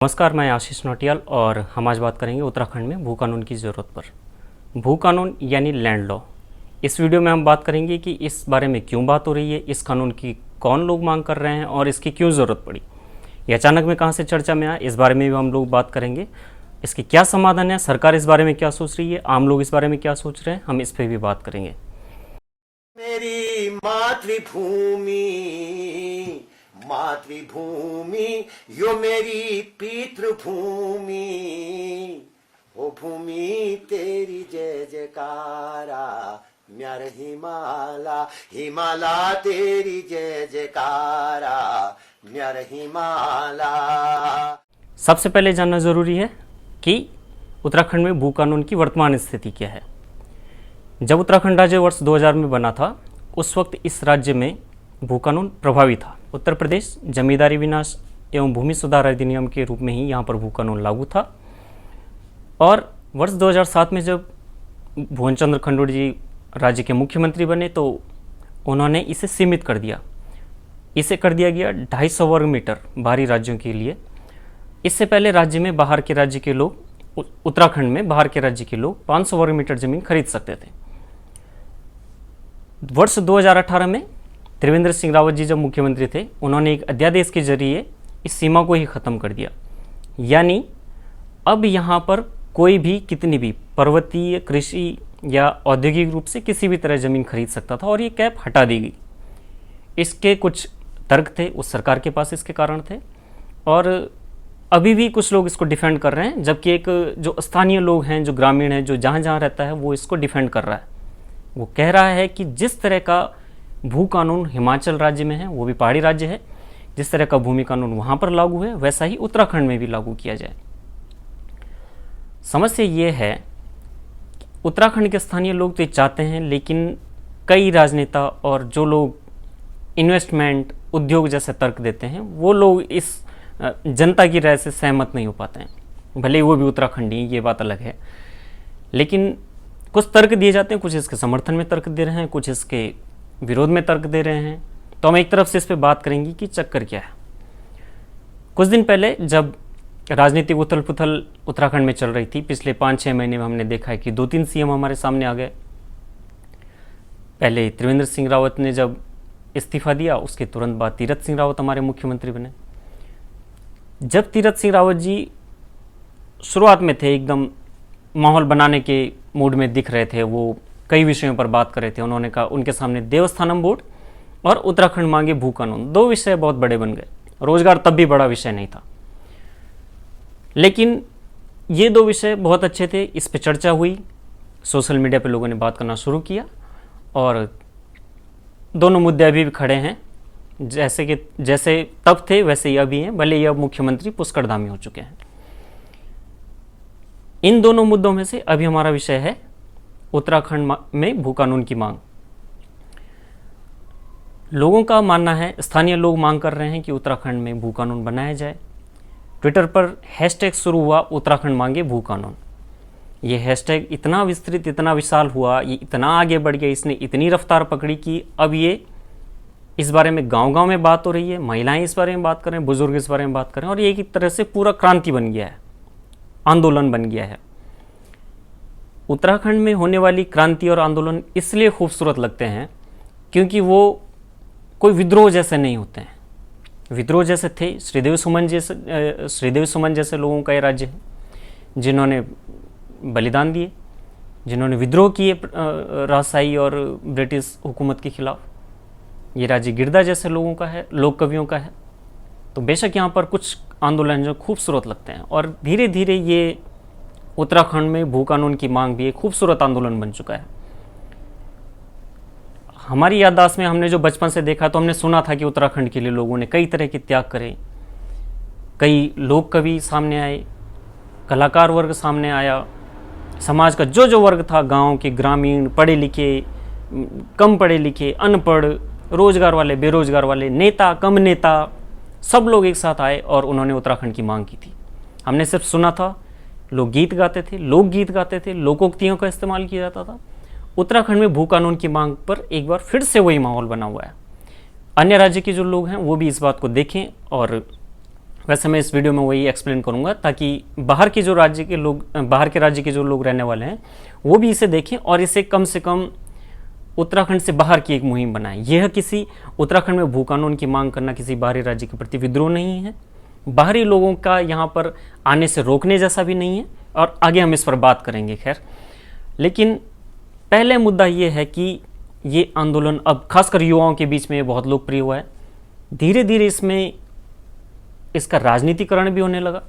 नमस्कार, मैं आशीष नौटियाल और हम आज बात करेंगे उत्तराखंड में भू कानून की ज़रूरत पर। भू कानून यानी लैंड लॉ। इस वीडियो में हम बात करेंगे कि इस बारे में क्यों बात हो रही है, इस कानून की कौन लोग मांग कर रहे हैं और इसकी क्यों ज़रूरत पड़ी, ये अचानक में कहाँ से चर्चा में आया, इस बारे में भी हम लोग बात करेंगे। इसके क्या समाधान है, सरकार इस बारे में क्या सोच रही है, आम लोग इस बारे में क्या सोच रहे हैं, हम इस पर भी बात करेंगे। मेरी मातृभूमि मातृभूमि यो मेरी पितृभूमि, ओ भूमि तेरी जय जयकारा, म्यार हिमाला हिमाला तेरी जय जयकारा, म्यार हिमाला। सबसे पहले जानना ज़रूरी है कि उत्तराखंड में भू कानून की वर्तमान स्थिति क्या है। जब उत्तराखंड राज्य वर्ष 2000 में बना था, उस वक्त इस राज्य में भू कानून प्रभावी था। उत्तर प्रदेश जमींदारी विनाश एवं भूमि सुधार अधिनियम के रूप में ही यहाँ पर भू कानून लागू था। और वर्ष 2007 में जब भुवन चंद्र खंडूड़ी जी राज्य के मुख्यमंत्री बने तो उन्होंने इसे सीमित कर दिया। इसे कर दिया गया 250 वर्ग मीटर बाहरी राज्यों के लिए। इससे पहले राज्य में बाहर के राज्य के लोग, उत्तराखंड में बाहर के राज्य के लोग 500 वर्ग मीटर जमीन खरीद सकते थे। वर्ष 2018 में त्रिवेंद्र सिंह रावत जी जब मुख्यमंत्री थे, उन्होंने एक अध्यादेश के जरिए इस सीमा को ही ख़त्म कर दिया। यानी अब यहाँ पर कोई भी कितनी भी पर्वतीय, कृषि या औद्योगिक रूप से किसी भी तरह ज़मीन खरीद सकता था और ये कैप हटा दी गई। इसके कुछ तर्क थे उस सरकार के पास, इसके कारण थे, और अभी भी कुछ लोग इसको डिफेंड कर रहे हैं, जबकि एक जो स्थानीय लोग हैं, जो ग्रामीण हैं, जो जहाँ जहाँ रहता है, वो इसको डिफेंड कर रहा है। वो कह रहा है कि जिस तरह का भू कानून हिमाचल राज्य में है, वो भी पहाड़ी राज्य है, जिस तरह का भूमि कानून वहाँ पर लागू है, वैसा ही उत्तराखंड में भी लागू किया जाए। समस्या ये है कि उत्तराखंड के स्थानीय लोग तो ये चाहते हैं, लेकिन कई राजनेता और जो लोग इन्वेस्टमेंट, उद्योग जैसे तर्क देते हैं, वो लोग इस जनता की राय से सहमत नहीं हो पाते हैं। भले ही वो भी उत्तराखंडी, ये बात अलग है, लेकिन कुछ तर्क दिए जाते हैं, कुछ इसके समर्थन में तर्क दे रहे हैं, कुछ इसके विरोध में तर्क दे रहे हैं। तो हम एक तरफ से इस पर बात करेंगे कि चक्कर क्या है। कुछ दिन पहले जब राजनीतिक उथल पुथल उत्तराखंड में चल रही थी, पिछले 5-6 महीने में हमने देखा है कि 2-3 सीएम हमारे सामने आ गए। पहले त्रिवेंद्र सिंह रावत ने जब इस्तीफा दिया, उसके तुरंत बाद तीरथ सिंह रावत हमारे मुख्यमंत्री बने। जब तीरथ सिंह रावत जी शुरुआत में थे, एकदम माहौल बनाने के मूड में दिख रहे थे, वो कई विषयों पर बात कर रहे थे। उन्होंने कहा, उनके सामने देवस्थानम बोर्ड और उत्तराखंड मांगे भू कानून, 2 विषय बहुत बड़े बन गए। रोजगार तब भी बड़ा विषय नहीं था, लेकिन ये 2 विषय बहुत अच्छे थे। इस पे चर्चा हुई, सोशल मीडिया पे लोगों ने बात करना शुरू किया, और दोनों मुद्दे अभी भी खड़े हैं। जैसे तब थे वैसे ही अभी हैं, भले ही अब मुख्यमंत्री पुष्करधामी हो चुके हैं। इन दोनों मुद्दों में से अभी हमारा विषय है उत्तराखंड में भू कानून की मांग। लोगों का मानना है, स्थानीय लोग मांग कर रहे हैं कि उत्तराखंड में भू कानून बनाया जाए। ट्विटर पर हैशटैग शुरू हुआ, उत्तराखंड मांगे भू कानून। ये हैशटैग इतना विस्तृत, इतना विशाल हुआ, ये इतना आगे बढ़ गया, इसने इतनी रफ्तार पकड़ी कि अब ये इस बारे में गांव-गांव में बात हो रही है। महिलाएं इस बारे में बात करें, बुजुर्ग इस बारे में बात करें, और ये एक तरह से पूरा क्रांति बन गया है, आंदोलन बन गया है। उत्तराखंड में होने वाली क्रांति और आंदोलन इसलिए खूबसूरत लगते हैं क्योंकि वो कोई विद्रोह जैसे नहीं होते हैं। विद्रोह जैसे थे श्रीदेव सुमन जैसे लोगों का ये राज्य है, जिन्होंने बलिदान दिए, जिन्होंने विद्रोह किए राजशाही और ब्रिटिश हुकूमत के खिलाफ। ये राज्य गिरदा जैसे लोगों का है, लोक कवियों का है। तो बेशक यहाँ पर कुछ आंदोलन जो खूबसूरत लगते हैं, और धीरे धीरे ये उत्तराखंड में भू कानून की मांग भी एक खूबसूरत आंदोलन बन चुका है। हमारी याददाश्त में हमने जो बचपन से देखा, तो हमने सुना था कि उत्तराखंड के लिए लोगों ने कई तरह के त्याग करे, कई लोक कवि सामने आए, कलाकार वर्ग सामने आया, समाज का जो जो वर्ग था, गांव के ग्रामीण, पढ़े लिखे, कम पढ़े लिखे, अनपढ़, रोजगार वाले, बेरोजगार वाले, नेता, कम नेता, सब लोग एक साथ आए और उन्होंने उत्तराखंड की मांग की थी। हमने सिर्फ सुना था, लोग गीत गाते थे, लोकगीत गाते थे, लोकोक्तियों का इस्तेमाल किया जाता था। उत्तराखंड में भू कानून की मांग पर एक बार फिर से वही माहौल बना हुआ है। अन्य राज्य के जो लोग हैं वो भी इस बात को देखें और वैसे मैं इस वीडियो में वही एक्सप्लेन करूंगा ताकि बाहर के राज्य के जो लोग रहने वाले हैं वो भी इसे देखें और इसे कम से कम उत्तराखंड से बाहर की एक मुहिम बनाएं। यह किसी उत्तराखंड में भू कानून की मांग करना किसी बाहरी राज्य के प्रति विद्रोह नहीं है, बाहरी लोगों का यहाँ पर आने से रोकने जैसा भी नहीं है, और आगे हम इस पर बात करेंगे। खैर, लेकिन पहले मुद्दा ये है कि ये आंदोलन अब खासकर युवाओं के बीच में बहुत लोकप्रिय हुआ है। धीरे धीरे इसमें इसका राजनीतिकरण भी होने लगा।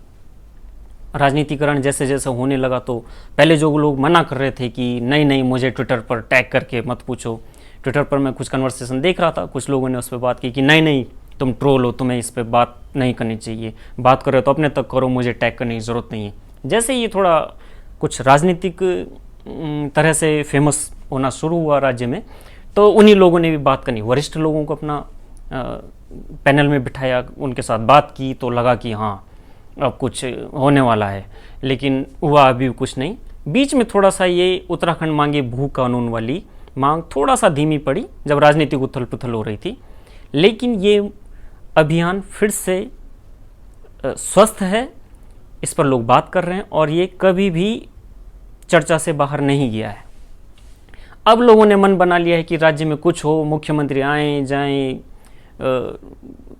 राजनीतिकरण जैसे जैसे होने लगा तो पहले जो लोग मना कर रहे थे कि नहीं नहीं मुझे ट्विटर पर टैग करके मत पूछो, ट्विटर पर मैं कुछ कन्वर्सेशन देख रहा था, कुछ लोगों ने उस पर बात की कि नहीं नहीं तुम ट्रोल हो, तुम्हें इस पर बात नहीं करनी चाहिए, बात करो तो अपने तक करो, मुझे टैग करने की ज़रूरत नहीं है। जैसे ये थोड़ा कुछ राजनीतिक तरह से फेमस होना शुरू हुआ राज्य में, तो उन्हीं लोगों ने भी बात करनी, वरिष्ठ लोगों को अपना पैनल में बिठाया, उनके साथ बात की, तो लगा कि हाँ अब कुछ होने वाला है, लेकिन हुआ अभी कुछ नहीं। बीच में थोड़ा सा ये उत्तराखंड मांगे भू कानून वाली मांग थोड़ा सा धीमी पड़ी जब राजनीतिक उथल पुथल हो रही थी, लेकिन ये अभियान फिर से स्वस्थ है, इस पर लोग बात कर रहे हैं और ये कभी भी चर्चा से बाहर नहीं गया है। अब लोगों ने मन बना लिया है कि राज्य में कुछ हो, मुख्यमंत्री आए जाएं,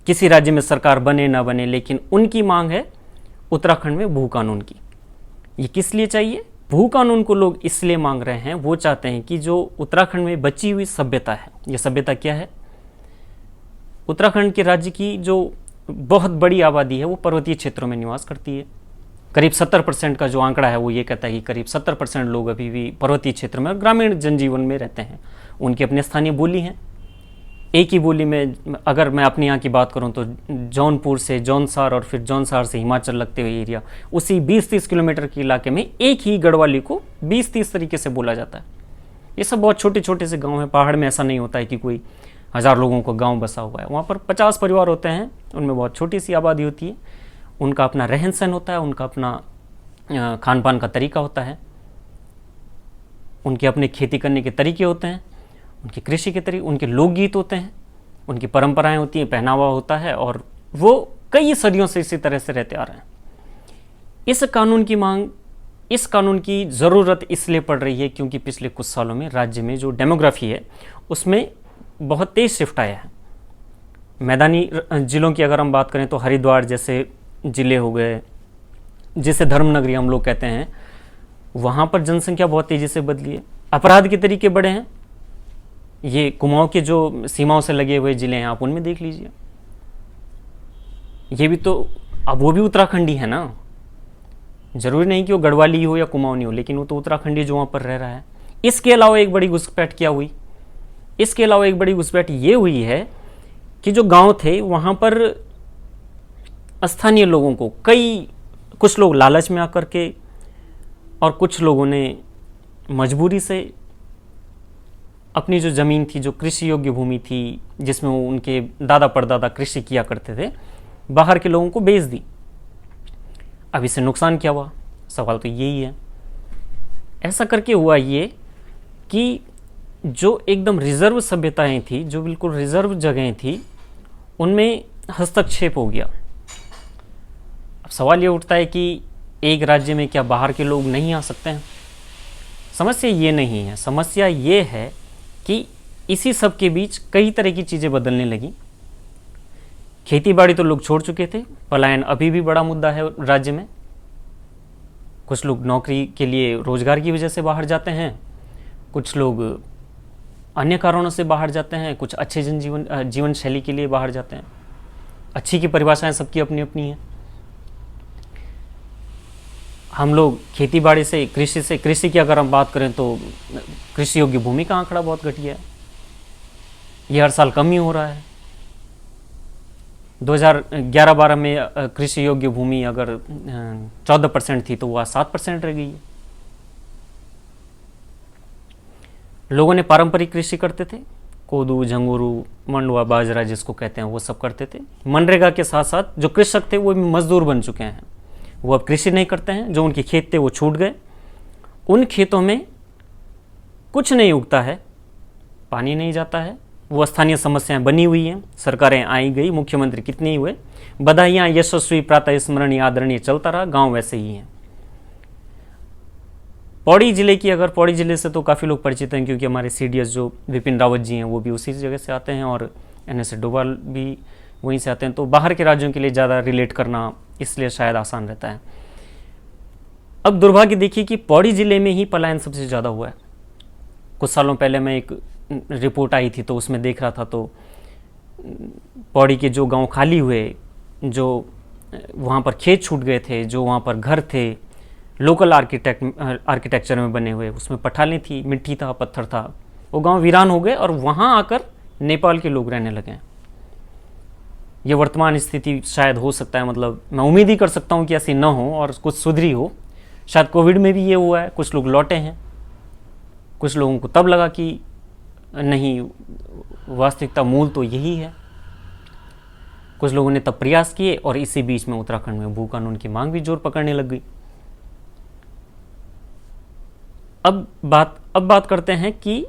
किसी राज्य में सरकार बने ना बने, लेकिन उनकी मांग है उत्तराखंड में भू कानून की। ये किस लिए चाहिए? भू कानून को लोग इसलिए मांग रहे हैं, वो चाहते हैं कि जो उत्तराखंड में बची हुई सभ्यता है, ये सभ्यता क्या है? उत्तराखंड के राज्य की जो बहुत बड़ी आबादी है वो पर्वतीय क्षेत्रों में निवास करती है। करीब 70% का जो आंकड़ा है वो ये कहता है कि करीब 70% लोग अभी भी पर्वतीय क्षेत्र में और ग्रामीण जनजीवन में रहते हैं। उनकी अपनी स्थानीय बोली है। एक ही बोली में अगर मैं अपने यहाँ की बात करूँ तो जौनपुर से जौनसार और फिर जौनसार से हिमाचल लगते हुए एरिया, उसी 20-30 किलोमीटर के इलाके में एक ही गढ़वाली को 20-30 तरीके से बोला जाता है। ये सब बहुत छोटे छोटे से गांव हैं। पहाड़ में ऐसा नहीं होता है कि कोई 1000 लोगों का गांव बसा हुआ है। वहाँ पर 50 परिवार होते हैं, उनमें बहुत छोटी सी आबादी होती है। उनका अपना रहन सहन होता है, उनका अपना खान पान का तरीका होता है, उनके अपने खेती करने के तरीके होते हैं, उनकी कृषि के तरीके, उनके लोकगीत होते हैं, उनकी परंपराएं होती हैं, पहनावा होता है, और वो कई सदियों से इसी तरह से रहते आ रहे हैं। इस कानून की मांग, इस कानून की ज़रूरत इसलिए पड़ रही है क्योंकि पिछले कुछ सालों में राज्य में जो डेमोग्राफी है उसमें बहुत तेज शिफ्ट आया है। मैदानी जिलों की अगर हम बात करें तो हरिद्वार जैसे ज़िले हो गए, जिसे धर्मनगरी हम लोग कहते हैं, वहाँ पर जनसंख्या बहुत तेज़ी से बदली है, अपराध के तरीके बढ़े हैं। ये कुमाऊं के जो सीमाओं से लगे हुए ज़िले हैं, आप उनमें देख लीजिए, ये भी तो अब वो भी उत्तराखंडी है ना। जरूरी नहीं कि वो गढ़वाली हो या कुमाऊनी हो, लेकिन वो तो उत्तराखंडी जो वहाँ पर रह रहा है। इसके अलावा एक बड़ी घुसपैठ क्या हुई? इसके अलावा एक बड़ी घुसपैठ ये हुई है कि जो गांव थे वहाँ पर स्थानीय लोगों को कुछ लोग लालच में आकर के और कुछ लोगों ने मजबूरी से अपनी जो ज़मीन थी, जो कृषि योग्य भूमि थी, जिसमें वो उनके दादा परदादा कृषि किया करते थे, बाहर के लोगों को बेच दी। अब इससे नुकसान क्या हुआ? सवाल तो यही है। ऐसा करके हुआ ये कि जो एकदम रिजर्व सभ्यताएं थी, जो बिल्कुल रिजर्व जगहें थी, उनमें हस्तक्षेप हो गया। अब सवाल ये उठता है कि एक राज्य में क्या बाहर के लोग नहीं आ सकते हैं? समस्या ये नहीं है। समस्या ये है कि इसी सब के बीच कई तरह की चीज़ें बदलने लगी। खेती बाड़ी तो लोग छोड़ चुके थे, पलायन अभी भी बड़ा मुद्दा है राज्य में। कुछ लोग नौकरी के लिए, रोजगार की वजह से बाहर जाते हैं, कुछ लोग अन्य कारणों से बाहर जाते हैं, कुछ अच्छे जीवन शैली के लिए बाहर जाते हैं। अच्छी की परिभाषाएं सबकी अपनी अपनी हैं। हम लोग खेती बाड़ी से, कृषि की अगर हम बात करें तो कृषि योग्य भूमि का आंकड़ा बहुत घटिया है। ये हर साल कम ही हो रहा है। 2011-12 में कृषि योग्य भूमि अगर 14% थी तो वह 7% रह गई है। लोगों ने पारंपरिक कृषि करते थे, कोदू, झंगोरू, मंडुआ, बाजरा जिसको कहते हैं, वो सब करते थे। मनरेगा के साथ साथ जो कृषक थे वो भी मजदूर बन चुके हैं। वो अब कृषि नहीं करते हैं। जो उनके खेत थे वो छूट गए। उन खेतों में कुछ नहीं उगता है, पानी नहीं जाता है, वो स्थानीय समस्याएं बनी हुई हैं, सरकारें आई गई, मुख्यमंत्री कितने ही हुए, बधाइयाँ, यशस्वी, प्रातः स्मरणीय, आदरणीय चलता रहा, गांव वैसे ही हैं। पौड़ी जिले की, अगर पौड़ी जिले से तो काफ़ी लोग परिचित हैं, क्योंकि हमारे CDS जो विपिन रावत जी हैं वो भी उसी जगह से आते हैं, और NS डोभाल भी वहीं से आते हैं, तो बाहर के राज्यों के लिए ज़्यादा रिलेट करना इसलिए शायद आसान रहता है। अब दुर्भाग्य देखिए कि पौड़ी जिले में ही पलायन सबसे ज़्यादा हुआ है। कुछ सालों पहले मैं एक रिपोर्ट आई थी तो उसमें देख रहा था, तो पौड़ी के जो गांव खाली हुए, जो वहाँ पर खेत छूट गए थे, जो वहाँ पर घर थे लोकल आर्किटेक्चर में बने हुए, उसमें पठाली थी, मिट्टी था, पत्थर था, वो गांव वीरान हो गए और वहाँ आकर नेपाल के लोग रहने लगे। ये वर्तमान स्थिति शायद हो सकता है, मतलब मैं उम्मीद ही कर सकता हूँ कि ऐसी न हो और कुछ सुधरी हो। शायद कोविड में भी ये हुआ है, कुछ लोग लौटे हैं, कुछ लोगों को तब लगा कि नहीं, वास्तविकता मूल तो यही है। कुछ लोगों ने तब प्रयास किए और इसी बीच में उत्तराखंड में भू कानून की मांग भी जोर पकड़ने लग गई। अब बात करते हैं कि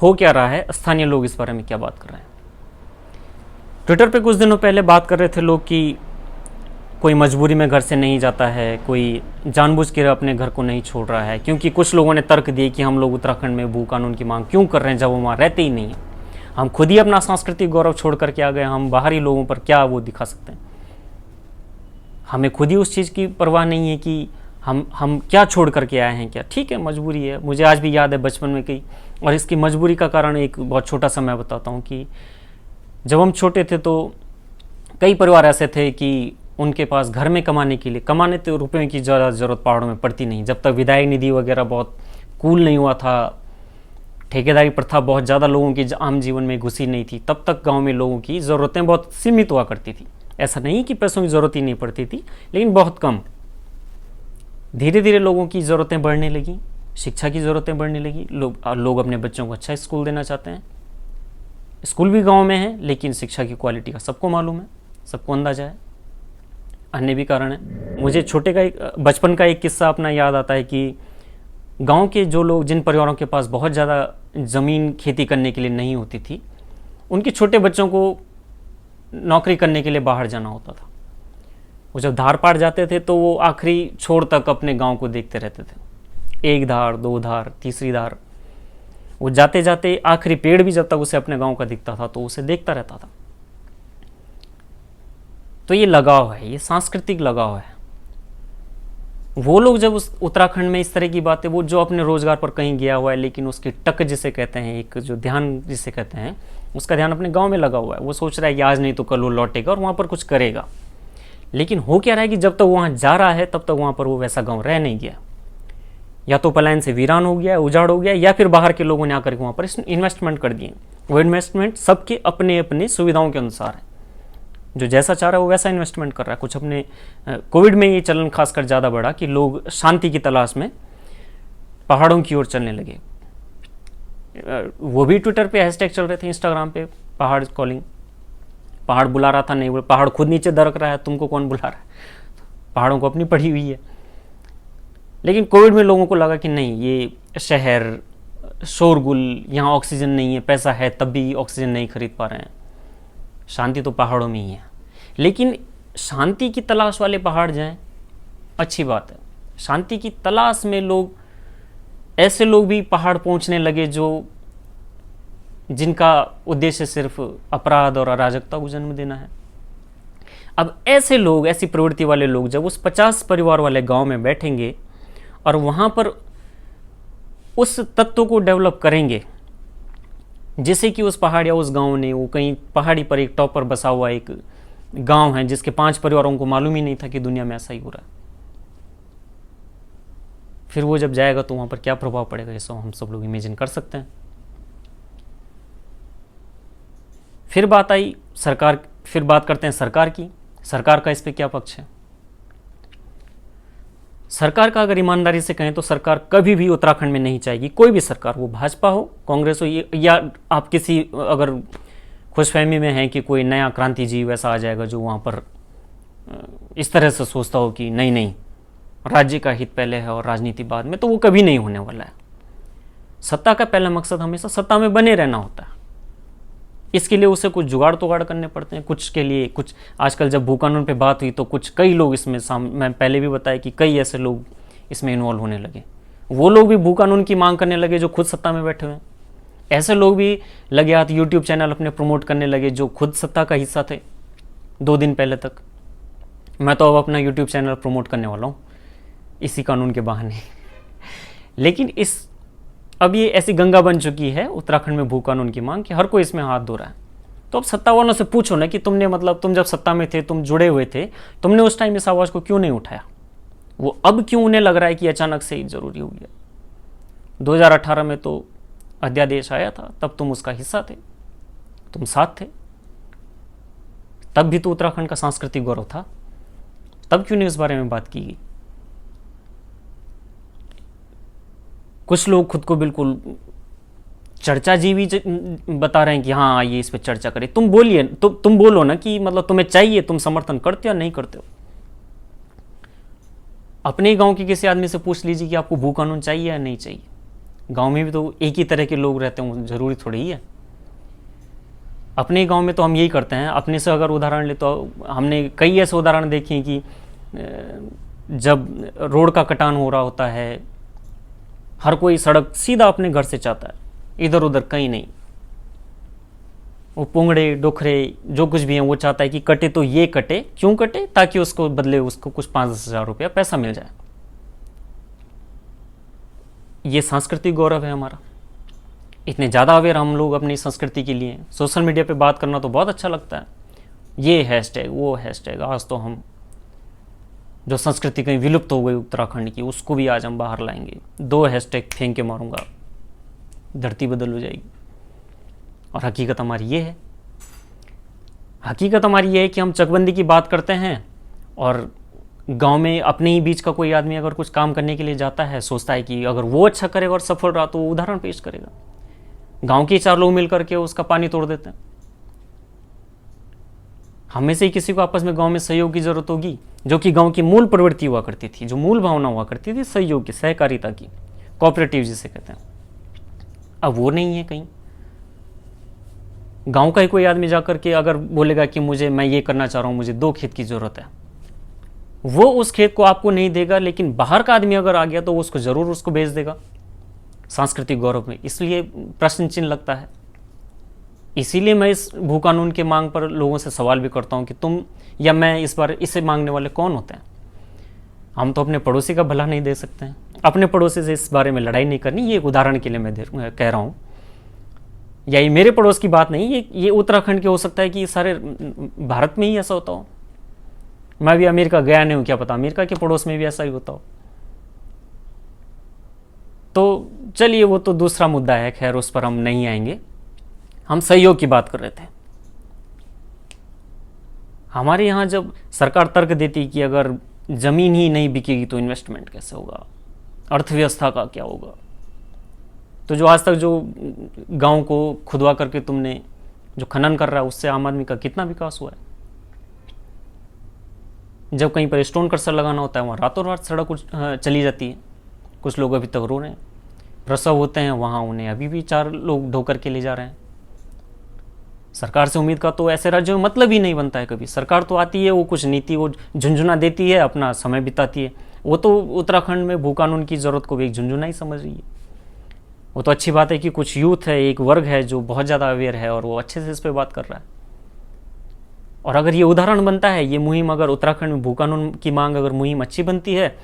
हो क्या रहा है, स्थानीय लोग इस बारे में क्या बात कर रहे हैं। ट्विटर पे कुछ दिनों पहले बात कर रहे थे लोग कि कोई मजबूरी में घर से नहीं जाता है, कोई जानबूझ के अपने घर को नहीं छोड़ रहा है, क्योंकि कुछ लोगों ने तर्क दिए कि हम लोग उत्तराखंड में भू कानून की मांग क्यों कर रहे हैं जब वो वहाँ रहते ही नहीं है। हम खुद ही अपना सांस्कृतिक गौरव छोड़ करके आ गए, हम बाहरी लोगों पर क्या वो दिखा सकते हैं। हमें खुद ही उस चीज़ की परवाह नहीं है कि हम क्या छोड़ करके आए हैं क्या। ठीक है, मजबूरी है। मुझे आज भी याद है बचपन में कई, और इसकी मजबूरी का कारण एक बहुत छोटा सा मैं बताता हूँ कि जब हम छोटे थे तो कई परिवार ऐसे थे कि उनके पास घर में कमाने तो रुपए की ज़्यादा ज़रूरत पहाड़ों में पड़ती नहीं। जब तक विधायक निधि वगैरह बहुत कूल नहीं हुआ था, ठेकेदारी प्रथा बहुत ज़्यादा लोगों की आम जीवन में घुसी नहीं थी, तब तक गांव में लोगों की ज़रूरतें बहुत सीमित हुआ करती थी। ऐसा नहीं कि पैसों की ज़रूरत ही नहीं पड़ती थी, लेकिन बहुत कम। धीरे धीरे लोगों की ज़रूरतें बढ़ने लगी, शिक्षा की ज़रूरतें बढ़ने लगी, लोग अपने बच्चों को अच्छा स्कूल देना चाहते हैं। स्कूल भी गांव में है, लेकिन शिक्षा की क्वालिटी का सबको मालूम है, सबको अंदाजा है। अन्य भी कारण है। मुझे बचपन का एक किस्सा अपना याद आता है कि गांव के जो लोग, जिन परिवारों के पास बहुत ज़्यादा ज़मीन खेती करने के लिए नहीं होती थी, उनके छोटे बच्चों को नौकरी करने के लिए बाहर जाना होता था। वो जब धार पार जाते थे तो वो आखिरी छोर तक अपने गांव को देखते रहते थे। एक धार, दो धार, तीसरी धार, वो जाते जाते आखिरी पेड़ भी जब तक उसे अपने गांव का दिखता था तो उसे देखता रहता था। तो ये लगाव है, ये सांस्कृतिक लगाव है। वो लोग जब उस उत्तराखंड में इस तरह की बातें, वो जो अपने रोजगार पर कहीं गया हुआ है लेकिन उसकी टक जिसे कहते हैं, एक जो ध्यान जिसे कहते हैं, उसका ध्यान अपने गांव में लगा हुआ है। वो सोच रहा है कि आज नहीं तो कल वो लौटेगा और वहाँ पर कुछ करेगा। लेकिन हो क्या रहा है कि जब तक वहाँ जा रहा है तब तक वहाँ पर वो वैसा गाँव रह नहीं गया। या तो पलायन से वीरान हो गया, उजाड़ हो गया, या फिर बाहर के लोगों ने आकर के वहाँ पर इन्वेस्टमेंट कर दिए। वो इन्वेस्टमेंट सबके अपने अपने सुविधाओं के अनुसार है। जो जैसा चाह रहा है वो वैसा इन्वेस्टमेंट कर रहा है। कुछ अपने कोविड में ये चलन खासकर ज़्यादा बढ़ा कि लोग शांति की तलाश में पहाड़ों की ओर चलने लगे। वो भी ट्विटर पे हैशटैग चल रहे थे, इंस्टाग्राम पे, पहाड़ कॉलिंग। पहाड़ बुला रहा था, नहीं बोले, पहाड़ खुद नीचे दरक रहा है, तुमको कौन बुला रहा है। पहाड़ों को अपनी पड़ी हुई है। लेकिन कोविड में लोगों को लगा कि नहीं, ये शहर, शोरगुल, यहाँ ऑक्सीजन नहीं है, पैसा है तब भी ऑक्सीजन नहीं खरीद पा रहे हैं, शांति तो पहाड़ों में ही है। लेकिन शांति की तलाश वाले पहाड़ जाएं, अच्छी बात है। शांति की तलाश में लोग, ऐसे लोग भी पहाड़ पहुंचने लगे जो जिनका उद्देश्य सिर्फ अपराध और अराजकता को जन्म देना है। अब ऐसे लोग, ऐसी प्रवृत्ति वाले लोग जब उस 50 परिवार वाले गांव में बैठेंगे और वहां पर उस तत्व को डेवलप करेंगे, जैसे कि उस पहाड़ या उस गांव ने, वो कहीं पहाड़ी पर एक टॉप पर बसा हुआ एक गांव है जिसके 5 परिवारों को मालूम ही नहीं था कि दुनिया में ऐसा ही हो रहा है। फिर वो जब जाएगा तो वहां पर क्या प्रभाव पड़ेगा, ये सब हम सब लोग इमेजिन कर सकते हैं। फिर बात आई सरकार, फिर बात करते हैं सरकार की। सरकार का इस पे क्या पक्ष है। सरकार का अगर ईमानदारी से कहें तो सरकार कभी भी उत्तराखंड में नहीं चाहेगी, कोई भी सरकार, वो भाजपा हो, कांग्रेस हो, या आप किसी अगर खुशफहमी में हैं कि कोई नया क्रांति जी वैसा आ जाएगा जो वहाँ पर इस तरह से सोचता हो कि नहीं नहीं राज्य का हित पहले है और राजनीति बाद में, तो वो कभी नहीं होने वाला है। सत्ता का पहला मकसद हमेशा सत्ता में बने रहना होता है। इसके लिए उसे कुछ जुगाड़ तुगाड़ करने पड़ते हैं, कुछ के लिए कुछ। आजकल जब भू कानून पे बात हुई तो कुछ कई लोग इसमें मैं पहले भी बताया कि कई ऐसे लोग इसमें इन्वॉल्व होने लगे। वो लोग भी भू कानून की मांग करने लगे जो खुद सत्ता में बैठे हुए हैं। ऐसे लोग भी लगे हाथ यूट्यूब चैनल अपने प्रमोट करने लगे जो खुद सत्ता का हिस्सा थे 2 दिन पहले तक। मैं तो अब अपना यूट्यूब चैनल प्रमोट करने वाला हूँ इसी कानून के बहाने। लेकिन अब ये ऐसी गंगा बन चुकी है उत्तराखंड में भू कानून की मांग कि हर कोई इसमें हाथ धो रहा है। तो अब सत्ता वालों से पूछो ना कि तुमने तुम जब सत्ता में थे, तुम जुड़े हुए थे, तुमने उस टाइम इस आवाज़ को क्यों नहीं उठाया? वो अब क्यों उन्हें लग रहा है कि अचानक से ही जरूरी हो गया? 2018 में तो अध्यादेश आया था, तब तुम उसका हिस्सा थे, तुम साथ थे, तब भी तो उत्तराखंड का सांस्कृतिक गौरव था, तब क्यों नहीं इस बारे में बात की गई? कुछ लोग खुद को बिल्कुल चर्चा जीवी बता रहे हैं कि हाँ आइए इस पे चर्चा करें। तुम बोलिए, तुम बोलो ना कि तुम्हें चाहिए, तुम समर्थन करते हो या नहीं करते हो। अपने ही गांव के किसी आदमी से पूछ लीजिए कि आपको भू कानून चाहिए या नहीं चाहिए। गांव में भी तो एक ही तरह के लोग रहते हैं, जरूरी थोड़ी है। अपने गांव में तो हम यही करते हैं। अपने से अगर उदाहरण ले तो हमने कई ऐसे उदाहरण देखे हैं कि जब रोड का कटान हो रहा होता है, हर कोई सड़क सीधा अपने घर से चाहता है, इधर उधर कहीं नहीं। वो पुंगड़े डोखरे जो कुछ भी है वो चाहता है कि कटे तो ये कटे। क्यों कटे? ताकि उसको बदले उसको कुछ 5-10 हज़ार रुपया पैसा मिल जाए। ये सांस्कृतिक गौरव है हमारा। इतने ज़्यादा अवेयर हम लोग अपनी संस्कृति के लिए। सोशल मीडिया पे बात करना तो बहुत अच्छा लगता है, ये हैशटैग वो हैशटैग। आज तो हम जो संस्कृति कहीं विलुप्त हो गई उत्तराखंड की, उसको भी आज हम बाहर लाएंगे। 2 हैशटैग फेंक के मारूंगा, धरती बदल हो जाएगी। और हकीकत हमारी ये है, हकीकत हमारी ये है कि हम चकबंदी की बात करते हैं और गांव में अपने ही बीच का कोई आदमी अगर कुछ काम करने के लिए जाता है, सोचता है कि अगर वो अच्छा करेगा और सफल रहा तो वो उदाहरण पेश करेगा। गांव के 4 लोग मिलकर के उसका पानी तोड़ देते हैं। हमें से ही किसी को आपस में गांव में सहयोग की जरूरत होगी, जो कि गांव की मूल प्रवृत्ति हुआ करती थी, जो मूल भावना हुआ करती थी, सहयोग की, सहकारिता की, कोऑपरेटिव जिसे कहते हैं। अब वो नहीं है कहीं। गांव का ही कोई आदमी जाकर के अगर बोलेगा कि मैं ये करना चाह रहा हूं, मुझे 2 खेत की जरूरत है, वो उस खेत को आपको नहीं देगा। लेकिन बाहर का आदमी अगर आ गया तो उसको जरूर उसको भेज देगा सांस्कृतिक गौरव में। इसलिए प्रश्न चिन्ह लगता है। इसीलिए मैं इस भू कानून के मांग पर लोगों से सवाल भी करता हूं कि तुम या मैं इस बार इसे मांगने वाले कौन होते हैं? हम तो अपने पड़ोसी का भला नहीं दे सकते हैं, अपने पड़ोसी से इस बारे में लड़ाई नहीं करनी। ये एक उदाहरण के लिए मैं कह रहा हूं, या ये मेरे पड़ोस की बात नहीं, ये उत्तराखंड के हो सकता है कि सारे भारत में ही ऐसा होता हो। मैं भी अमेरिका गया नहीं हूं, क्या पता अमेरिका के पड़ोस में भी ऐसा ही होता हो। तो चलिए वो तो दूसरा मुद्दा है, खैर उस पर हम नहीं आएंगे। हम सहयोग की बात कर रहे थे। हमारे यहाँ जब सरकार तर्क देती कि अगर जमीन ही नहीं बिकेगी तो इन्वेस्टमेंट कैसे होगा, अर्थव्यवस्था का क्या होगा, तो जो आज तक जो गांव को खुदवा करके तुमने जो खनन कर रहा है उससे आम आदमी का कितना विकास हुआ है? जब कहीं पर स्टोन क्रशर लगाना होता है वहाँ रातों रात सड़क चली जाती है। कुछ लोग अभी तक रो रहे हैं। प्रसव होते हैं वहाँ उन्हें अभी भी 4 लोग ढो करके ले जा रहे हैं। सरकार से उम्मीद का तो ऐसे राज्यों में मतलब ही नहीं बनता है कभी। सरकार तो आती है, वो कुछ नीति वो झुंझुना देती है, अपना समय बिताती है। वो तो उत्तराखंड में भू कानून की ज़रूरत को भी एक झुंझुना ही समझ रही है। वो तो अच्छी बात है कि कुछ यूथ है, एक वर्ग है जो बहुत ज़्यादा अवेयर है और वो अच्छे से इस पर बात कर रहा है। और अगर ये उदाहरण बनता है, ये मुहिम अगर उत्तराखंड में भू कानून की मांग अगर मुहिम अच्छी बनती है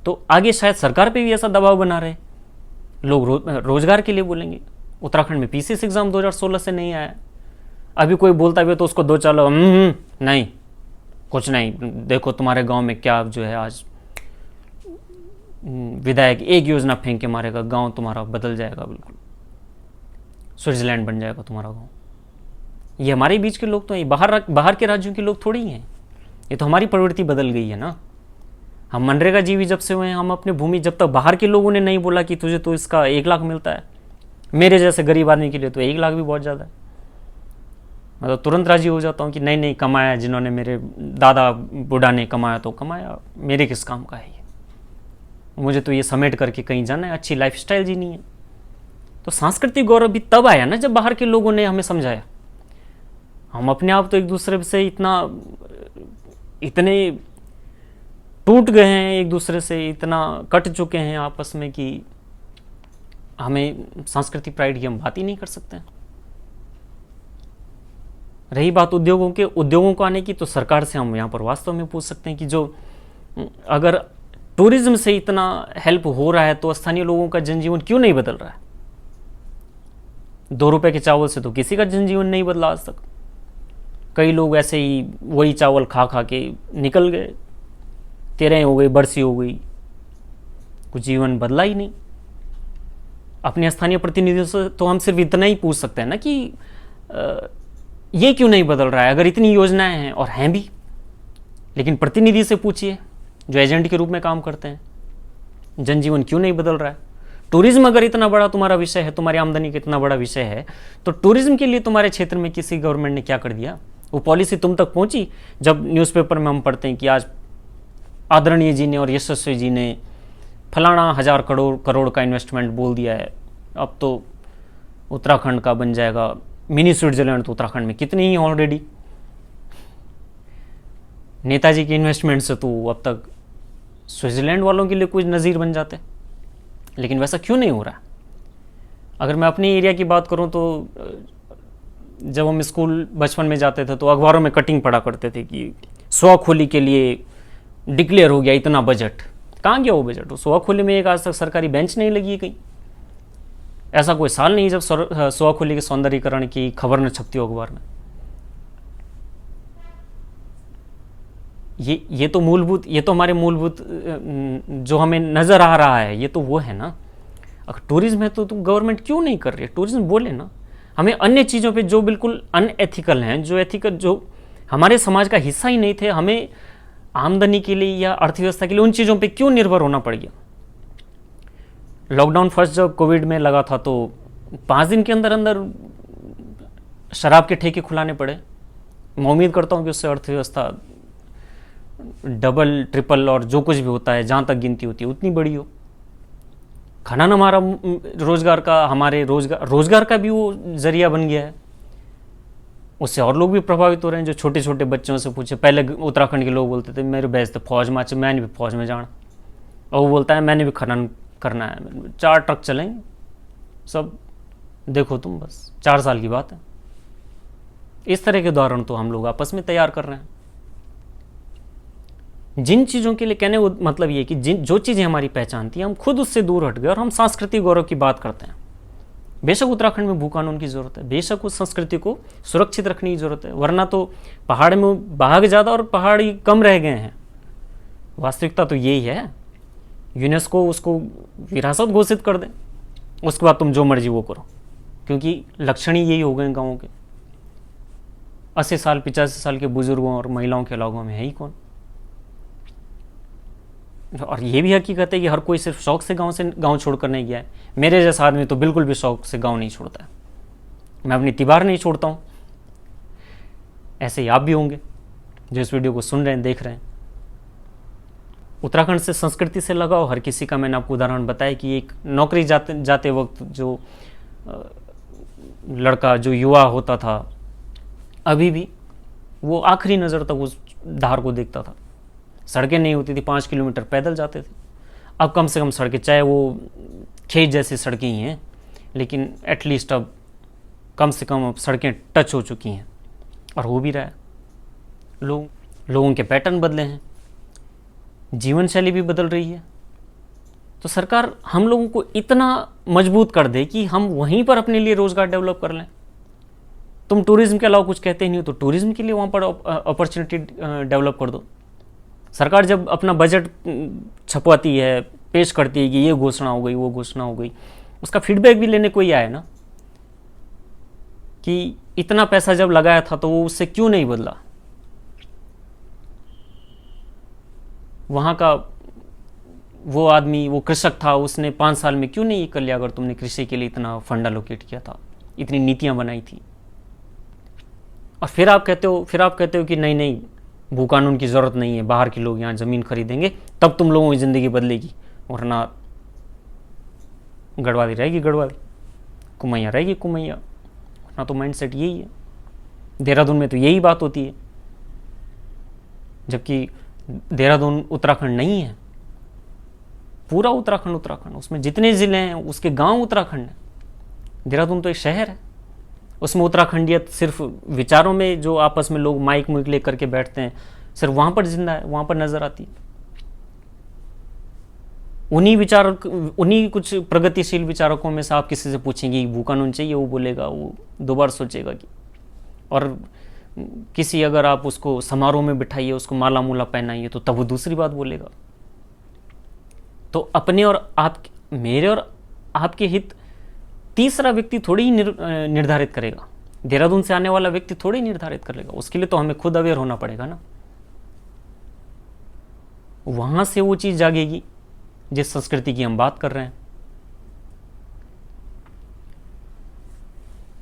तो आगे शायद सरकार पे भी ऐसा दबाव बना रहे। लोग रोजगार के लिए बोलेंगे। उत्तराखंड में पीसीएस एग्जाम 2016 से नहीं आया। अभी कोई बोलता भी तो उसको 2-4 लोग नहीं कुछ नहीं, देखो तुम्हारे गांव में क्या जो है आज विधायक एक योजना फेंक के मारेगा, गांव तुम्हारा बदल जाएगा, बिल्कुल स्विट्जरलैंड बन जाएगा तुम्हारा गांव। ये हमारे बीच के लोग तो हैं, बाहर के राज्यों के लोग थोड़ी हैं। ये तो हमारी प्रवृत्ति बदल गई है ना। हम मनरेगा जीवी जब से हुए हैं, हम अपनी भूमि, जब तक बाहर के लोगों ने नहीं बोला कि तुझे तो इसका 1 लाख मिलता है, मेरे जैसे गरीब आदमी के लिए तो 1 लाख भी बहुत ज़्यादा है। मैं तो तुरंत राजी हो जाता हूँ कि नहीं कमाया, जिन्होंने मेरे दादा बूढ़ा ने कमाया तो कमाया, मेरे किस काम का है ये, मुझे तो ये समेट करके कहीं जाना है, अच्छी लाइफस्टाइल जीनी है। तो सांस्कृतिक गौरव भी तब आया ना जब बाहर के लोगों ने हमें समझाया। हम अपने आप तो एक दूसरे से इतने टूट गए हैं, एक दूसरे से इतना कट चुके हैं आपस में कि हमें सांस्कृतिक प्राइड की हम बात ही नहीं कर सकते हैं। रही बात उद्योगों को आने की, तो सरकार से हम यहाँ पर वास्तव में पूछ सकते हैं कि जो अगर टूरिज्म से इतना हेल्प हो रहा है तो स्थानीय लोगों का जनजीवन क्यों नहीं बदल रहा है? 2 रुपए के चावल से तो किसी का जनजीवन नहीं बदला आज तक। कई लोग ऐसे ही वही चावल खा खा के निकल गए, 13 हो गई, बरसी हो गई, कुछ जीवन बदला ही नहीं। अपने स्थानीय प्रतिनिधियों से तो हम सिर्फ इतना ही पूछ सकते हैं ना कि ये क्यों नहीं बदल रहा है, अगर इतनी योजनाएं हैं और हैं भी। लेकिन प्रतिनिधि से पूछिए जो एजेंट के रूप में काम करते हैं, जनजीवन क्यों नहीं बदल रहा है। टूरिज्म अगर इतना बड़ा तुम्हारा विषय है, तुम्हारी आमदनी का इतना बड़ा विषय है, तो टूरिज्म के लिए तुम्हारे क्षेत्र में किसी गवर्नमेंट ने क्या कर दिया? वो पॉलिसी तुम तक पहुंची? जब न्यूज़पेपर में हम पढ़ते हैं कि आज आदरणीय जी ने और यशस्वी जी ने फलाना 1000 करोड़ का इन्वेस्टमेंट बोल दिया है, अब तो उत्तराखंड का बन जाएगा मिनी स्विट्जरलैंड। तो उत्तराखंड में कितनी ही ऑलरेडी। नेताजी के इन्वेस्टमेंट से तो अब तक स्विट्जरलैंड वालों के लिए कुछ नज़ीर बन जाते, लेकिन वैसा क्यों नहीं हो रहा? अगर मैं अपने एरिया की बात करूं तो जब हम स्कूल बचपन में जाते थे तो अखबारों में कटिंग पढ़ा करते थे कि स्वखोली के लिए डिक्लेयर हो गया इतना बजट। कहाँ गया वो बजट? स्वखोली में एक आज तक सरकारी बेंच नहीं लगी है कहीं। ऐसा कोई साल नहीं जब स्वखोली के सौंदर्यीकरण की खबर न छपती हो अखबार में। ये तो मूलभूत, ये तो हमारे मूलभूत जो हमें नजर आ रहा है, ये तो वो है ना। अगर टूरिज्म है तो तुम गवर्नमेंट क्यों नहीं कर रही है? टूरिज्म बोले ना। हमें अन्य चीज़ों पे जो बिल्कुल अनएथिकल हैं, जो हमारे समाज का हिस्सा ही नहीं थे, हमें आमदनी के लिए या अर्थव्यवस्था के लिए उन चीज़ों पे क्यों निर्भर होना पड़ गया? लॉकडाउन फर्स्ट जब कोविड में लगा था तो 5 दिन के अंदर अंदर शराब के ठेके खुलाने पड़े। मैं उम्मीद करता हूँ कि उससे अर्थव्यवस्था डबल ट्रिपल और जो कुछ भी होता है, जहाँ तक गिनती होती है उतनी बड़ी हो। खनन हमारा रोजगार का, हमारे रोजगार का भी वो जरिया बन गया है। उससे और लोग भी प्रभावित हो रहे हैं। जो छोटे छोटे बच्चों से पूछे, पहले उत्तराखंड के लोग बोलते थे मेरे बैच तो फौज में, मैंने भी फौज में जाना, और वो बोलता है मैंने भी खनन करना है, 4 ट्रक चलेंगे सब, देखो तुम बस 4 साल की बात है। इस तरह के उदाहरण तो हम लोग आपस में तैयार कर रहे हैं। जिन चीज़ों के लिए कहने वो मतलब ये कि जो चीज़ें हमारी पहचान थी, हम खुद उससे दूर हट गए और हम सांस्कृतिक गौरव की बात करते हैं। बेशक उत्तराखंड में भू कानून की ज़रूरत है, बेशक उस संस्कृति को सुरक्षित रखने की ज़रूरत है, वरना तो पहाड़ में भाग ज़्यादा और पहाड़ी कम रह गए हैं। वास्तविकता तो यही है। यूनेस्को उसको विरासत घोषित कर दे, उसके बाद तुम जो मर्जी वो करो, क्योंकि लक्षण ही यही हो गए गाँवों के। 80 साल 85 साल के बुजुर्गों और महिलाओं के अलावा में है ही कौन? और ये भी हकीकत है कि हर कोई सिर्फ शौक से गांव छोड़कर नहीं गया है। मेरे जैसा आदमी तो बिल्कुल भी शौक से गांव नहीं छोड़ता है। मैं अपनी तिबार नहीं छोड़ता हूँ। ऐसे ही आप भी होंगे जो इस वीडियो को सुन रहे हैं, देख रहे हैं। उत्तराखंड से, संस्कृति से लगाओ हर किसी का। मैंने आपको उदाहरण बताया कि एक नौकरी जाते वक्त जो लड़का, जो युवा होता था, अभी भी वो आखिरी नज़र तक उस धार को देखता था। सड़कें नहीं होती थी, 5 किलोमीटर पैदल जाते थे। अब कम से कम सड़कें, चाहे वो खेत जैसी सड़कें ही हैं, लेकिन एटलीस्ट अब कम से कम अब सड़कें टच हो चुकी हैं और हो भी रहा है। लोगों के पैटर्न बदले हैं, जीवन शैली भी बदल रही है। तो सरकार हम लोगों को इतना मजबूत कर दे कि हम वहीं पर अपने लिए रोजगार डेवलप कर लें। तुम टूरिज्म के अलावा कुछ कहते ही नहीं हो, तो टूरिज्म के लिए वहाँ पर अपॉर्चुनिटी डेवलप कर दो। सरकार जब अपना बजट छपवाती है, पेश करती है कि ये घोषणा हो गई, वो घोषणा हो गई, उसका फीडबैक भी लेने कोई आए ना, कि इतना पैसा जब लगाया था तो वो उससे क्यों नहीं बदला। वहाँ का वो आदमी, वो कृषक था, उसने 5 साल में क्यों नहीं ये कर लिया अगर तुमने कृषि के लिए इतना फंड एलोकेट किया था, इतनी नीतियाँ बनाई थी। और फिर आप कहते हो कि नहीं भू कानून की ज़रूरत नहीं है, बाहर के लोग यहाँ ज़मीन खरीदेंगे तब तुम लोगों की ज़िंदगी बदलेगी, वरना गढ़वाली रहेगी गढ़वाली, कुमैया रहेगी कुमैया, वरना तो माइंड सेट यही है। देहरादून में तो यही बात होती है, जबकि देहरादून उत्तराखंड नहीं है। पूरा उत्तराखंड, उसमें जितने ज़िले हैं उसके गांव उत्तराखंड है। देहरादून तो एक शहर है, उसमें उत्तराखंडियत सिर्फ विचारों में, जो आपस में लोग माइक मुइक लेकर के बैठते हैं, सिर्फ वहाँ पर जिंदा है, वहाँ पर नजर आती है। उन्हीं कुछ प्रगतिशील विचारकों में से आप किसी से पूछेंगे भू कानून चाहिए, वो बोलेगा, वो दो बार सोचेगा कि। और किसी अगर आप उसको समारोह में बिठाइए, उसको माला मूला पहनाइए, तो तब वो दूसरी बात बोलेगा। तो अपने और आप, मेरे और आपके हित तीसरा व्यक्ति थोड़ी ही निर्धारित करेगा। देहरादून से आने वाला व्यक्ति थोड़ी निर्धारित करेगा। उसके लिए तो हमें खुद अवेयर होना पड़ेगा ना। वहां से वो चीज जागेगी जिस संस्कृति की हम बात कर रहे हैं।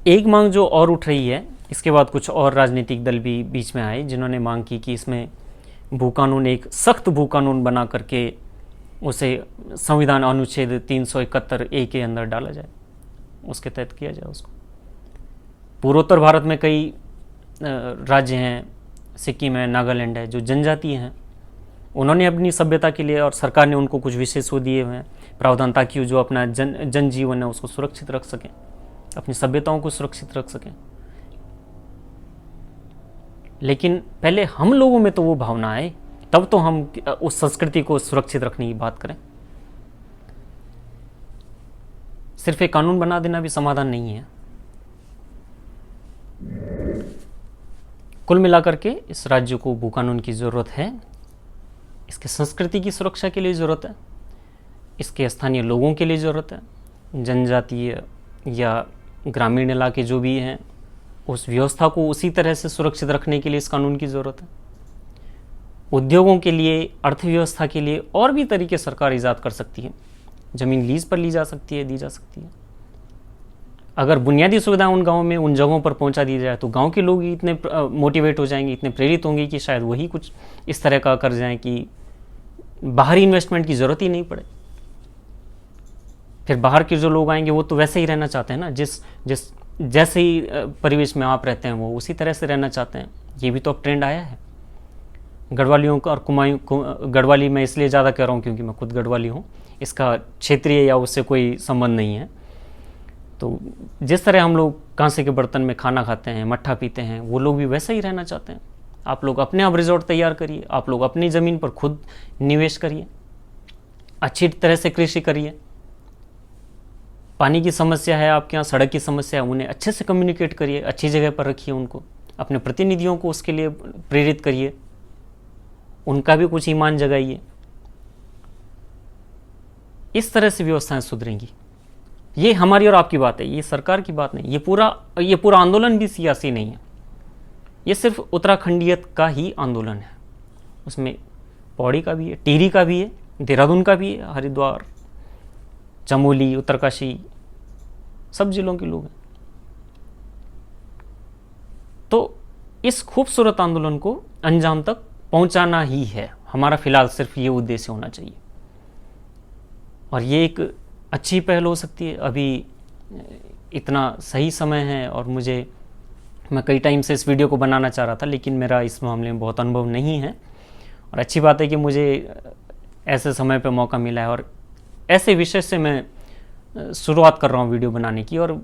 एक मांग जो और उठ रही है, इसके बाद कुछ और राजनीतिक दल भी बीच में आए जिन्होंने मांग की कि इसमें भू कानून, एक सख्त भू कानून बना करके उसे संविधान अनुच्छेद 371A के अंदर डाला जाए, उसके तहत किया जाए उसको। पूर्वोत्तर भारत में कई राज्य हैं, सिक्किम है, नागालैंड है, जो जनजातीय हैं। उन्होंने अपनी सभ्यता के लिए, और सरकार ने उनको कुछ विशेष वो दिए हुए हैं प्रावधान, ताकि जो अपना जनजीवन है उसको सुरक्षित रख सकें, अपनी सभ्यताओं को सुरक्षित रख सकें। लेकिन पहले हम लोगों में तो वो भावना आए, तब तो हम उस संस्कृति को सुरक्षित रखने की बात करें। सिर्फ एक कानून बना देना भी समाधान नहीं है। कुल मिलाकर के इस राज्य को भू कानून की जरूरत है। इसके संस्कृति की सुरक्षा के लिए जरूरत है, इसके स्थानीय लोगों के लिए जरूरत है, जनजातीय या ग्रामीण इलाके जो भी हैं उस व्यवस्था को उसी तरह से सुरक्षित रखने के लिए इस कानून की जरूरत है। उद्योगों के लिए, अर्थव्यवस्था के लिए और भी तरीके सरकार ईजाद कर सकती है। जमीन लीज पर ली जा सकती है, दी जा सकती है। अगर बुनियादी सुविधाएं उन गाँव में, उन जगहों पर पहुंचा दी जाए, तो गांव के लोग ही इतने मोटिवेट हो जाएंगे, इतने प्रेरित होंगे कि शायद वही कुछ इस तरह का कर जाएं कि बाहरी इन्वेस्टमेंट की जरूरत ही नहीं पड़े। फिर बाहर के जो लोग आएंगे वो तो वैसे ही रहना चाहते हैं ना, जैसे ही परिवेश में आप रहते हैं वो उसी तरह से रहना चाहते हैं। ये भी तो अब ट्रेंड आया है। गढ़वालियों का, और गढ़वाली मैं इसलिए ज़्यादा कह रहा हूँ क्योंकि मैं खुद गढ़वाली हूँ, इसका क्षेत्रीय या उससे कोई संबंध नहीं है। तो जिस तरह हम लोग कांसे के बर्तन में खाना खाते हैं, मट्ठा पीते हैं, वो लोग भी वैसे ही रहना चाहते हैं। आप लोग अपने आप रिजॉर्ट तैयार करिए, आप लोग अपनी ज़मीन पर खुद निवेश करिए, अच्छी तरह से कृषि करिए। पानी की समस्या है आपके यहाँ, सड़क की समस्या है, उन्हें अच्छे से कम्युनिकेट करिए, अच्छी जगह पर रखिए उनको, अपने प्रतिनिधियों को उसके लिए प्रेरित करिए, उनका भी कुछ ईमान जगाइए। इस तरह से व्यवस्थाएं सुधरेंगी। ये हमारी और आपकी बात है, ये सरकार की बात नहीं। ये पूरा आंदोलन भी सियासी नहीं है, ये सिर्फ उत्तराखंडियत का ही आंदोलन है। उसमें पौड़ी का भी है, टिहरी का भी है, देहरादून का भी है, हरिद्वार, चमोली, उत्तरकाशी, सब जिलों के लोग हैं। तो इस खूबसूरत आंदोलन को अंजाम तक पहुंचाना ही है हमारा, फिलहाल सिर्फ ये उद्देश्य होना चाहिए। और ये एक अच्छी पहल हो सकती है। अभी इतना सही समय है, और मैं कई टाइम से इस वीडियो को बनाना चाह रहा था, लेकिन मेरा इस मामले में बहुत अनुभव नहीं है। और अच्छी बात है कि मुझे ऐसे समय पे मौका मिला है, और ऐसे विषय से मैं शुरुआत कर रहा हूँ वीडियो बनाने की। और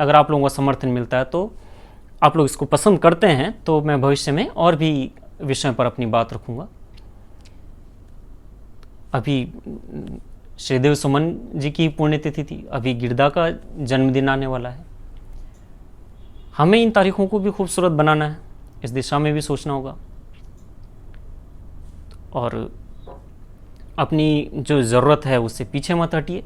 अगर आप लोगों का समर्थन मिलता है, तो आप लोग इसको पसंद करते हैं, तो मैं भविष्य में और भी विषयों पर अपनी बात रखूँगा। अभी श्रीदेव सुमन जी की पुण्यतिथि थी, अभी गिरदा का जन्मदिन आने वाला है। हमें इन तारीखों को भी खूबसूरत बनाना है, इस दिशा में भी सोचना होगा। और अपनी जो ज़रूरत है उससे पीछे मत हटिए।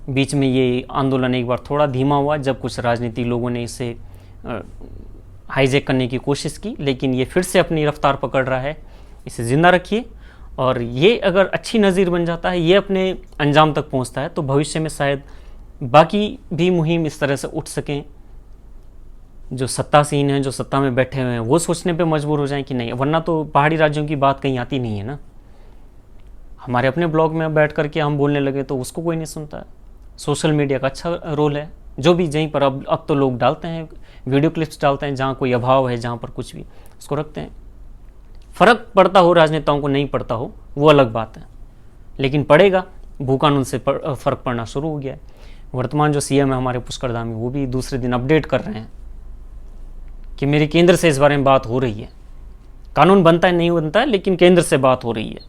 बीच में ये आंदोलन एक बार थोड़ा धीमा हुआ जब कुछ राजनीतिक लोगों ने इसे हाईजैक करने की कोशिश की, लेकिन ये फिर से अपनी रफ्तार पकड़ रहा है। इसे ज़िंदा रखिए, और ये अगर अच्छी नज़ीर बन जाता है, ये अपने अंजाम तक पहुंचता है, तो भविष्य में शायद बाकी भी मुहिम इस तरह से उठ सकें। जो सत्तासीन हैं, जो सत्ता में बैठे हुए हैं, वो सोचने पे मजबूर हो जाएं कि नहीं, वरना तो पहाड़ी राज्यों की बात कहीं आती नहीं है ना। हमारे अपने ब्लॉग में बैठ करके हम बोलने लगे तो उसको कोई नहीं सुनता है। सोशल मीडिया का अच्छा रोल है, जो भी जहीं पर अब तो लोग डालते हैं वीडियो क्लिप्स डालते हैं, जहाँ कोई अभाव है, जहाँ पर कुछ भी उसको रखते हैं। फ़र्क पड़ता हो राजनेताओं को, नहीं पड़ता हो, वो अलग बात है, लेकिन पड़ेगा। भू कानून से फ़र्क पड़ना शुरू हो गया है। वर्तमान जो सीएम है हमारे पुष्कर धामी, वो भी दूसरे दिन अपडेट कर रहे हैं कि मेरी केंद्र से इस बारे में बात हो रही है। कानून बनता है नहीं बनता है, लेकिन केंद्र से बात हो रही है,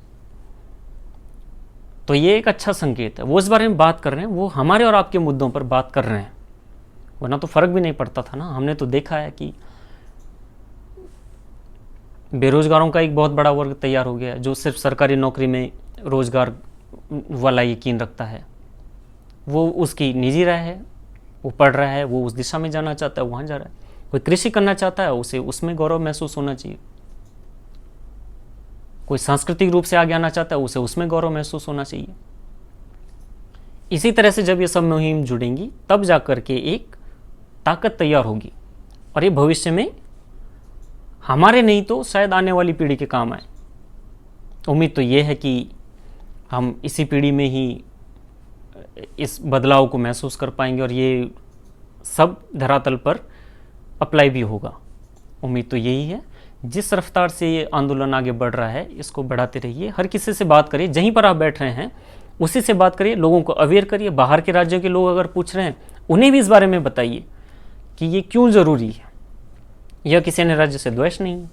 तो ये एक अच्छा संकेत है। वो इस बारे में बात कर रहे हैं, वो हमारे और आपके मुद्दों पर बात कर रहे हैं, वरना तो फर्क भी नहीं पड़ता था ना। हमने तो देखा है कि बेरोजगारों का एक बहुत बड़ा वर्ग तैयार हो गया, जो सिर्फ सरकारी नौकरी में रोजगार वाला यकीन रखता है। वो उसकी निजी राय है, वो पढ़ रहा है, वो उस दिशा में जाना चाहता है, वहाँ जा रहा है। कोई कृषि करना चाहता है, उसे उसमें गौरव महसूस होना चाहिए। कोई सांस्कृतिक रूप से आगे आना चाहता है, उसे उसमें गौरव महसूस होना चाहिए। इसी तरह से जब ये सब मुहिम जुड़ेंगी, तब जाकर के एक ताकत तैयार होगी, और ये भविष्य में हमारे नहीं तो शायद आने वाली पीढ़ी के काम आए। उम्मीद तो ये है कि हम इसी पीढ़ी में ही इस बदलाव को महसूस कर पाएंगे, और ये सब धरातल पर अप्लाई भी होगा। उम्मीद तो यही है। जिस रफ्तार से ये आंदोलन आगे बढ़ रहा है, इसको बढ़ाते रहिए। हर किसी से बात करिए, जहीं पर आप बैठ रहे हैं उसी से बात करिए, लोगों को अवेयर करिए। बाहर के राज्यों के लोग अगर पूछ रहे हैं, उन्हें भी इस बारे में बताइए कि ये क्यों ज़रूरी है। यह किसी अन्य राज्य से द्वेष नहीं है।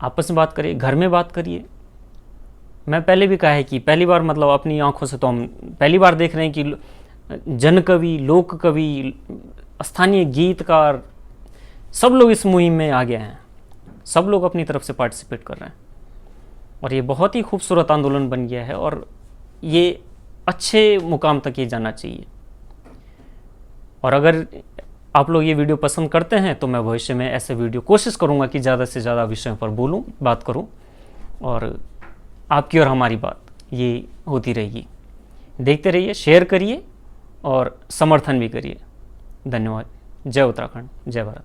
आपस में बात करिए, घर में बात करिए। मैं पहले भी कहा है कि पहली बार, मतलब अपनी आंखों से तो हम पहली बार देख रहे हैं कि जनकवि, लोक कवि, स्थानीय गीतकार, सब लोग इस मुहिम में आ गए हैं। सब लोग अपनी तरफ से पार्टिसिपेट कर रहे हैं, और ये बहुत ही खूबसूरत आंदोलन बन गया है, और ये अच्छे मुकाम तक ये जाना चाहिए। और अगर आप लोग ये वीडियो पसंद करते हैं, तो मैं भविष्य में ऐसे वीडियो कोशिश करूँगा कि ज़्यादा से ज़्यादा विषयों पर बोलूँ, बात करूँ, और आपकी और हमारी बात ये होती रहेगी। देखते रहिए, शेयर करिए और समर्थन भी करिए। धन्यवाद। जय उत्तराखंड, जय भारत।